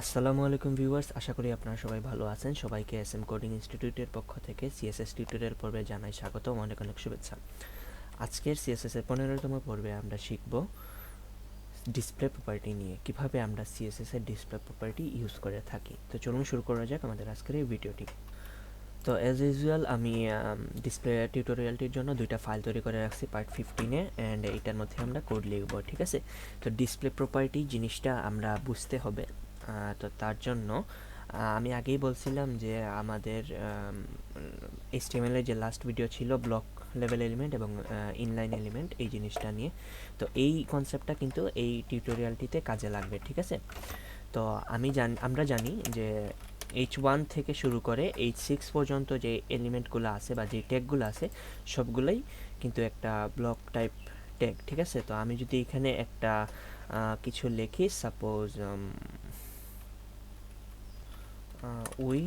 আসসালামু আলাইকুম ভিউয়ার্স, আশা করি আপনারা সবাই ভালো আছেন। সবাইকে এসএম কোডিং ইনস্টিটিউটের পক্ষ থেকে সিএসএস টিউটোরিয়াল পর্বে জানাই স্বাগতম, অনেক অনেক শুভেচ্ছা। আজকের সিএসএস এর 15তম পর্বে আমরা শিখব ডিসপ্লে প্রপার্টি নিয়ে, কিভাবে আমরা সিএসএস এর ডিসপ্লে প্রপার্টি ইউজ করে থাকি। তো চলুন শুরু করা যাক আমাদের আজকের এই ভিডিওটি। তো অ্যাজ ইউজুয়াল আমি ডিসপ্লে টিউটোরিয়ালটির জন্য দুইটা ফাইল তৈরি করে রাখছি Part-15 অ্যান্ড এইটার মধ্যে আমরা কোড লিখব, ঠিক আছে। তো ডিসপ্লে প্রপার্টি জিনিসটা আমরা বুঝতে হবে। তো তার জন্য আমি আগেই বলছিলাম যে আমাদের HTML এর যে লাস্ট ভিডিও ছিল ব্লক লেভেল এলিমেন্ট এবং ইনলাইন এলিমেন্ট, এই জিনিসটা নিয়ে। তো এই কনসেপ্টটা কিন্তু এই টিউটোরিয়ালটিতে কাজে লাগবে, ঠিক আছে। তো আমরা জানি যে H1 থেকে শুরু করে H6 পর্যন্ত যে এলিমেন্টগুলো আছে বা যে ট্যাগগুলো আছে সবগুলোই কিন্তু একটা ব্লক টাইপ ট্যাগ, ঠিক আছে। তো আমি যদি এখানে একটা কিছু লিখি, suppose we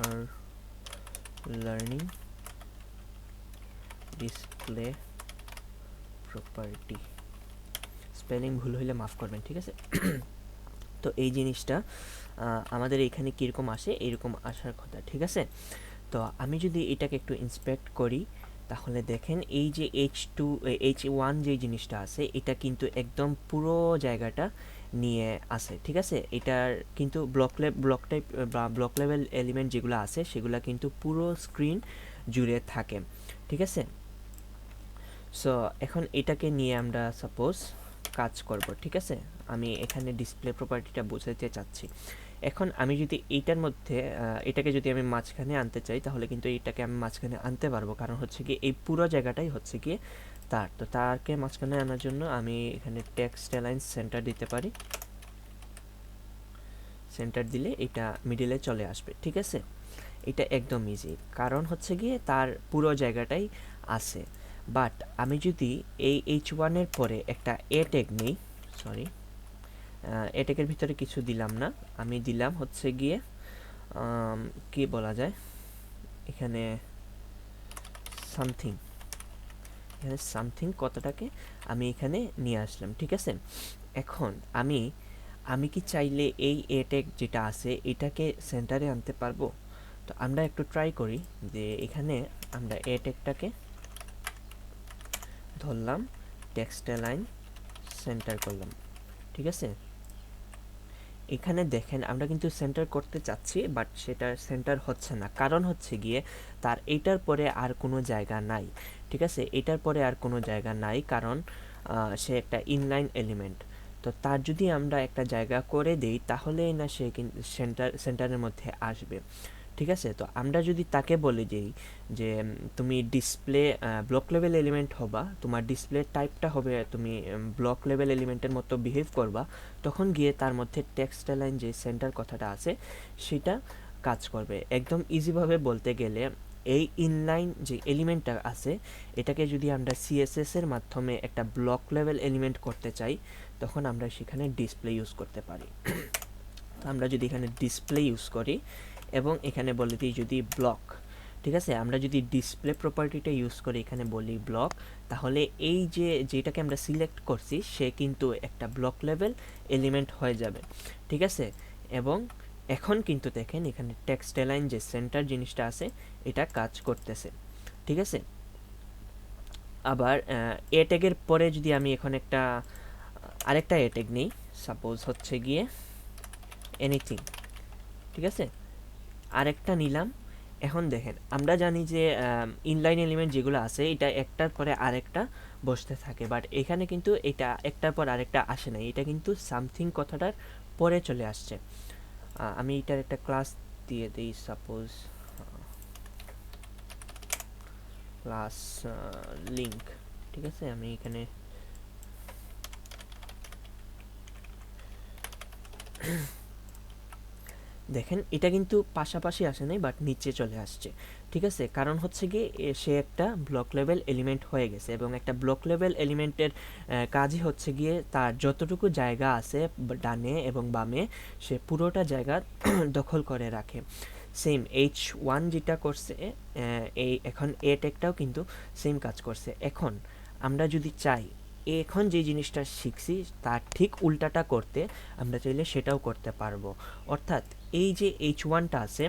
are learning display property, spelling ভুল হইলে মাফ করবেন, ঠিক আছে। তো এই জিনিসটা আমাদের এখানে কীরকম আসে, এরকম আসার কথা, ঠিক আছে। তো আমি যদি এটাকে একটু ইন্সপেক্ট করি তাহলে দেখেন এই যে H1 যে জিনিসটা আছে এটা কিন্তু একদম পুরো জায়গাটা নিয়ে আসে, ঠিক আছে। এটার কিন্তু ব্লক টাইপ বা ব্লক লেভেল এলিমেন্ট যেগুলো আছে সেগুলো কিন্তু পুরো স্ক্রিন জুড়ে থাকে, ঠিক আছে। সো এখন এটাকে নিয়ে আমরা সাপোজ কাজ করব, ঠিক আছে। আমি এখানে ডিসপ্লে প্রপার্টিটা বোঝাতে চাচ্ছি। এখন আমি যদি এইটার মধ্যে এটাকে যদি আমি মাঝখানে আনতে চাই তাহলে কিন্তু এইটাকে আমি মাঝখানে আনতে পারবো, কারণ হচ্ছে কি এই পুরো জায়গাটাই হচ্ছে কি তার। তো তারকে মাঝখানে আনার জন্য আমি এখানে টেক্সট অ্যালাইন সেন্টার দিতে পারি। সেন্টার দিলে এটা মিডিলে চলে আসবে, ঠিক আছে। এটা একদম ইজি, কারণ হচ্ছে গিয়ে তার পুরো জায়গাটাই আছে। বাট আমি যদি এই H1 এর পরে একটা এ ট্যাগ নিই, সরি এ ট্যাগের ভিতরে কিছু দিলাম না, আমি দিলাম হচ্ছে গিয়ে কি বলা যায় এখানে সামথিং, এখানে সামথিং কথাটাকে আমি এখানে নিয়ে আসলাম, ঠিক আছে। এখন আমি কি চাইলে এই এ ট্যাগ যেটা আছে এটাকে সেন্টারে আনতে পারবো? তো আমরা একটু ট্রাই করি যে এখানে আমরা এ ট্যাগটাকে ধরলাম, টেক্সট লাইন সেন্টার করলাম, ঠিক আছে। এখানে দেখেন আমরা কিন্তু সেন্টার করতে চাচ্ছি বাট সেটা সেন্টার হচ্ছে না, কারণ হচ্ছে গিয়ে তার এটার পরে আর কোনো জায়গা নাই, ঠিক আছে। এটার পরে আর কোনো জায়গা নাই কারণ সে একটা ইনলাইন এলিমেন্ট। তো তার যদি আমরা একটা জায়গা করে দেই তাহলেই না সে কিন্তু সেন্টারের মধ্যে আসবে, ঠিক আছে। তো আমরা যদি তাকে বলে দিই যে তুমি ডিসপ্লে ব্লক লেভেল এলিমেন্ট হবা, তোমার ডিসপ্লে টাইপটা হবে তুমি ব্লক লেভেল এলিমেন্টের মতো বিহেভ করবা, তখন গিয়ে তার মধ্যে টেক্সট লাইন যে সেন্টার কথাটা আছে সেটা কাজ করবে। একদম ইজিভাবে বলতে গেলে এই ইনলাইন যে এলিমেন্টটা আছে এটাকে যদি আমরা সিএসএস এর মাধ্যমে একটা ব্লক লেভেল এলিমেন্ট করতে চাই তখন আমরা সেখানে ডিসপ্লে ইউজ করতে পারি। আমরা যদি এখানে ডিসপ্লে ইউজ করি এবং এখানে বলে দিই যদি ব্লক, ঠিক আছে। আমরা যদি ডিসপ্লে প্রপার্টিটা ইউজ করে এখানে বলি ব্লক, তাহলে এই যে যেটাকে আমরা সিলেক্ট করছি সে কিন্তু একটা ব্লক লেভেল এলিমেন্ট হয়ে যাবে, ঠিক আছে। এবং এখন কিন্তু দেখেন এখানে টেক্সট লাইন যে সেন্টার জিনিসটা আছে এটা কাজ করতেছে, ঠিক আছে। আবার এ ট্যাগের পরে যদি আমি এখন আরেকটা এ ট্যাগ নিই, সাপোজ হচ্ছে গিয়ে এনিথিং, ঠিক আছে। আরেকটা নিলাম। এখন দেখেন আমরা জানি যে ইনলাইন এলিমেন্ট যেগুলো আছে এটা একটার পরে আরেকটা বসতে থাকে, বাট এখানে কিন্তু এটা একটার পর আরেকটা আসে না, এটা কিন্তু সামথিং কথাটার পরে চলে আসছে। আমি এটার একটা ক্লাস দিয়ে দিই, সাপোজ ক্লাস লিঙ্ক, ঠিক আছে। আমি এখানে দেখেন এটা কিন্তু পাশাপাশি আসে নাই বাট নিচে চলে আসছে, ঠিক আছে। কারণ হচ্ছে গিয়ে সে একটা ব্লক লেভেল এলিমেন্ট হয়ে গেছে এবং একটা ব্লক লেভেল এলিমেন্টের কাজই হচ্ছে গিয়ে তার যতটুকু জায়গা আছে ডানে এবং বামে সে পুরোটা জায়গা দখল করে রাখে। সেম H1 যেটা করছে এই এখন এ ট্যাগটাও কিন্তু সেম কাজ করছে। এখন আমরা যদি চাই এখন যে জিনিসটা শিখছি তার ঠিক উল্টাটা করতে আমরা চাইলে সেটাও করতে পারবো। অর্থাৎ এই যে H1টা আছে,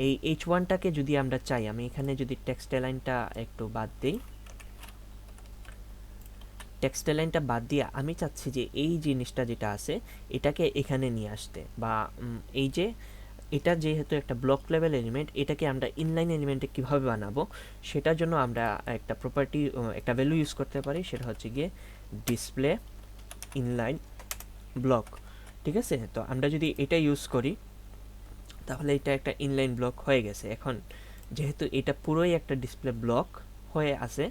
এই H1টাকে যদি আমরা চাই, আমি এখানে যদি টেক্সট লাইনটা একটু বাদ দিই, টেক্সট লাইনটা বাদ দিয়ে আমি চাচ্ছি যে এই জিনিসটা যেটা আছে এটাকে এখানে নিয়ে আসতে, বা এই যে এটা যেহেতু একটা ব্লক লেভেল এলিমেন্ট, এটাকে আমরা ইনলাইন এলিমেন্টে কীভাবে বানাবো সেটার জন্য আমরা একটা প্রপার্টি, একটা ভ্যালু ইউজ করতে পারি, সেটা হচ্ছে গিয়ে ডিসপ্লে ইনলাইন ব্লক। ঠিক আছে, তো আমরা যদি এটা ইউজ করি তাহলে এটা একটা ইনলাইন ব্লক হয়ে গেছে। এখন যেহেতু এটা পুরোই একটা ডিসপ্লে ব্লক হয়ে আছে,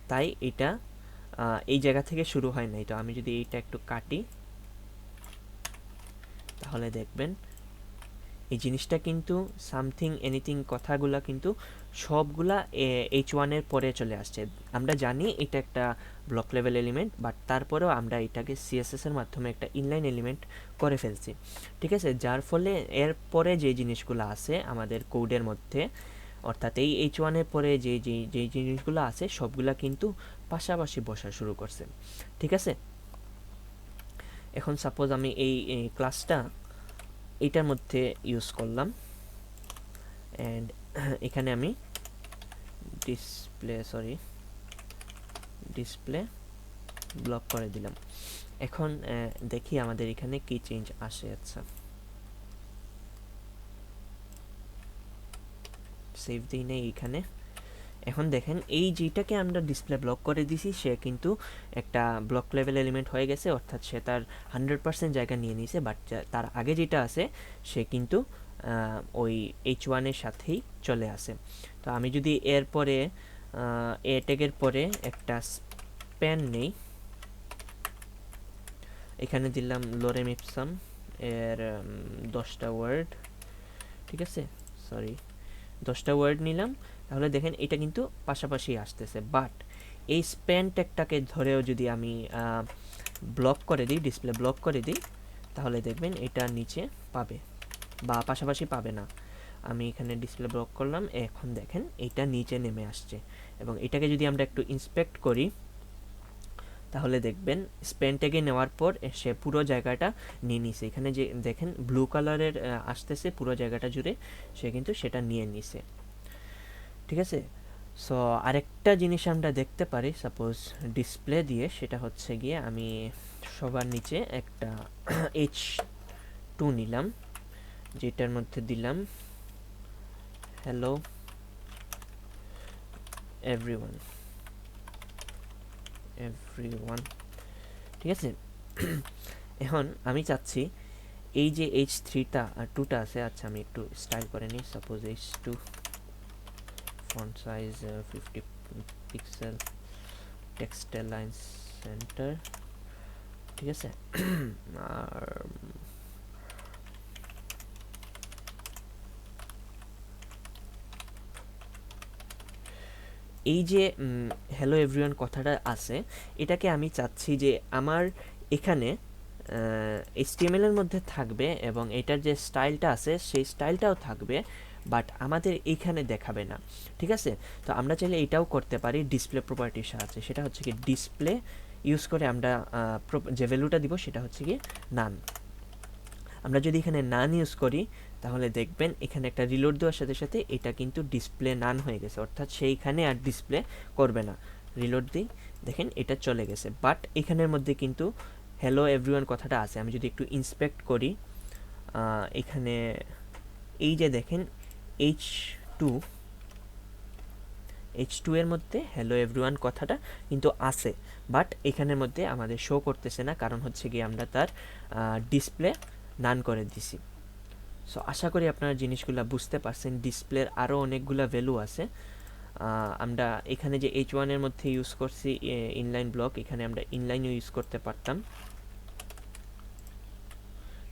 তাই এটা এই জায়গা থেকে শুরু হয় নাই। তো আমি যদি এইটা একটু কাটি তাহলে দেখবেন এই জিনিসটা কিন্তু সামথিং এনিথিং কথাগুলা কিন্তু সবগুলা H1-এর পরে চলে আসছে। আমরা জানি এটা একটা ব্লক লেভেল এলিমেন্ট, বাট তারপরেও আমরা এটাকে CSS-এর মাধ্যমে একটা ইনলাইন এলিমেন্ট করে ফেলছি। ঠিক আছে, যার ফলে এর পরে যে জিনিসগুলো আছে আমাদের কোডের মধ্যে, অর্থাৎ এই H1-এর পরে যে জিনিসগুলো আছে সবগুলা কিন্তু পাশাপাশি বসা শুরু করছে। ঠিক আছে, এখন সাপোজ আমি এই ক্লাসটা এইটার মধ্যে ইউজ করলাম, অ্যান্ড এখানে আমি ডিসপ্লে ব্লক করে দিলাম। এখন দেখি আমাদের এখানে কি চেঞ্জ আসে। আচ্ছা, সেভ দিই নেই এইখানে। এখন দেখেন এই যেটাকে আমরা ডিসপ্লে ব্লক করে দিছি সে কিন্তু একটা ব্লক লেভেল এলিমেন্ট হয়ে গেছে, অর্থাৎ সে তার 100% জায়গা নিয়ে নিয়েছে। বাট তার আগে যেটা আছে সে কিন্তু ওই H1-এর সাথেই চলে আসে। তো আমি যদি এরপরে এ ট্যাগের পরে একটা স্প্যান নেই, এখানে দিলাম লোরেম ইপসাম এর 10টা ওয়ার্ড, ঠিক আছে, সরি 10টা ওয়ার্ড নিলাম, তাহলে দেখেন এটা কিন্তু পাশাপাশি আসতেছে। বাট এই স্প্যান ট্যাগটাকে ধরেও যদি আমি ব্লক করে দিই, ডিসপ্লে ব্লক করে দিই, তাহলে দেখবেন এটা নিচে পাবে বা পাশাপাশি পাবে না। আমি এখানে ডিসপ্লে ব্লক করলাম, এখন দেখেন এটা নিচে নেমে আসছে। এবং এটাকে যদি আমরা একটু ইন্সপেক্ট করি তাহলে দেখবেন স্প্যান ট্যাগে নেওয়ার পর সে পুরো জায়গাটা নিয়ে নিছে। এখানে যে দেখেন ব্লু কালারের আসতেছে পুরো জায়গাটা জুড়ে, সে কিন্তু সেটা নিয়ে নিছে। ঠিক আছে, সো আরেকটা জিনিস আমরা দেখতে পারি সাপোজ ডিসপ্লে দিয়ে, সেটা হচ্ছে গিয়ে আমি সবার নিচে একটা H2 নিলাম, যেটার মধ্যে দিলাম হ্যালো এভরিওয়ান। ঠিক আছে, এখন আমি চাচ্ছি এই যে H3টা আর 2টা আছে, আচ্ছা আমি একটু স্টাইল করে নিই, suppose H2 font size 50 pixel, text line centre. ঠিক আছে, আর এই যে হ্যালো এভরিওয়ান কথাটা আছে, এটাকে আমি চাচ্ছি যে আমার এখানে HTML এর মধ্যে থাকবে এবং এটার যে স্টাইলটা আছে সেই স্টাইলটাও থাকবে, বাট আমাদের এইখানে দেখাবে না। ঠিক আছে, তো আমরা চাইলে এটাও করতে পারি ডিসপ্লে প্রপার্টির সাহায্যে। সেটা হচ্ছে কি ডিসপ্লে ইউজ করে আমরা যে ভ্যালুটা দিব সেটা হচ্ছে কি নান। আমরা যদি এখানে নান ইউজ করি তাহলে দেখবেন এখানে একটা রিলোড দেওয়ার সাথে সাথে এটা কিন্তু ডিসপ্লে নান হয়ে গেছে, অর্থাৎ সেইখানে আর ডিসপ্লে করবে না। রিলোড দিই, দেখেন এটা চলে গেছে, বাট এখানের মধ্যে কিন্তু হ্যালো এভরিওয়ান কথাটা আছে। আমি যদি একটু ইন্সপেক্ট করি এখানে এই যে দেখেন H2 এর মধ্যে হ্যালো এভরিওয়ান কথাটা কিন্তু আছে, বাট এখানের মধ্যে আমাদের শো করতেছে না, কারণ হচ্ছে কি আমরা তার ডিসপ্লে নান করে দিছি। সো আশা করি আপনারা জিনিসগুলো বুঝতে পারছেন। ডিসপ্লের আরও অনেকগুলো ভ্যালু আছে। আমরা এখানে যে H1 এর মধ্যে ইউজ করছি ইনলাইন ব্লক, এখানে আমরা ইনলাইনও ইউজ করতে পারতাম।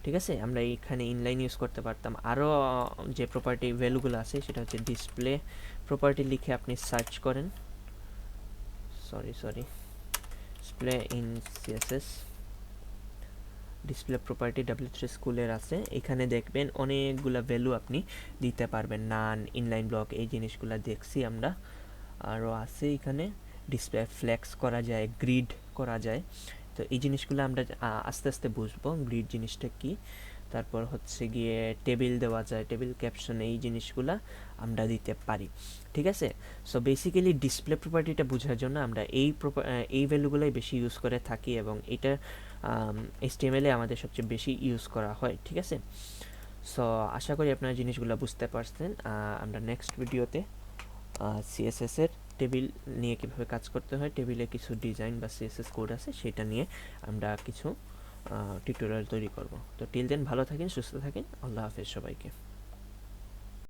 ঠিক আছে, আমরা এখানে ইনলাইন ইউজ করতে পারতাম। আরও যে প্রপার্টি ভ্যালুগুলো আছে সেটা হচ্ছে ডিসপ্লে প্রপার্টি লিখে আপনি সার্চ করেন, sorry display in CSS display property W3 স্কুলের আছে। এখানে দেখবেন অনেকগুলা ভ্যালু আপনি দিতে পারবেন, নান, ইনলাইন ব্লক, এই জিনিসগুলো দেখছি আমরা। আরও আছে এখানে ডিসপ্লে ফ্লেক্স করা যায়, গ্রিড করা যায়। তো এই জিনিসগুলো আমরা আস্তে আস্তে বুঝবো, গ্রিড জিনিসটা কি। তারপর হচ্ছে গিয়ে টেবিল দেওয়া যায়, টেবিল ক্যাপশন, এই জিনিসগুলা আমরা দিতে পারি। ঠিক আছে, সো বেসিক্যালি ডিসপ্লে প্রপার্টিটা বোঝার জন্য আমরা এই ভ্যালুগুলোই বেশি ইউজ করে থাকি, এবং এটা HTML-এ আমাদের সবচেয়ে বেশি ইউজ করা হয়। ঠিক আছে, সো আশা করি আপনারা জিনিসগুলো বুঝতে পারছেন। আমরা নেক্সট ভিডিওতে CSS এর টেবিল নিয়ে কীভাবে কাজ করতে হয়, টেবিলে কিছু ডিজাইন বা CSS কোড আছে সেটা নিয়ে আমরা কিছু টিউটোরিয়াল তৈরি করব। তো টিল দেন ভালো থাকেন, সুস্থ থাকেন, আল্লাহ হাফেজ সবাইকে।